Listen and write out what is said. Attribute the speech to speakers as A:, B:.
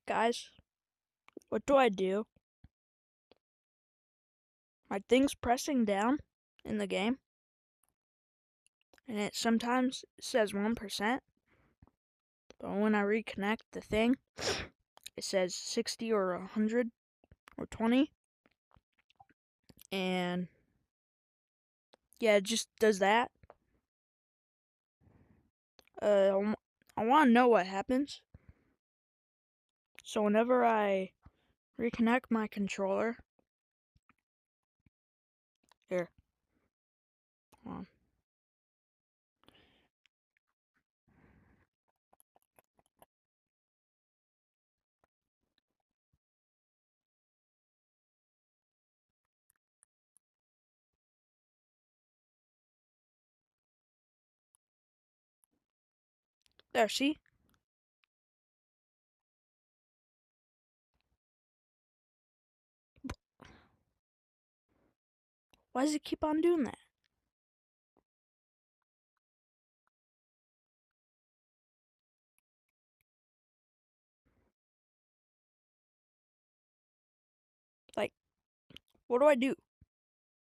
A: Guys, what do I do? My thing's pressing down in the game, and it sometimes says 1%, but when I reconnect the thing, it says 60 or 100 or 20, and yeah, it just does that. I want to know what happens. So whenever I reconnect my controller, here, hold on. There, see? Why does it keep on doing that? Like, what do I do?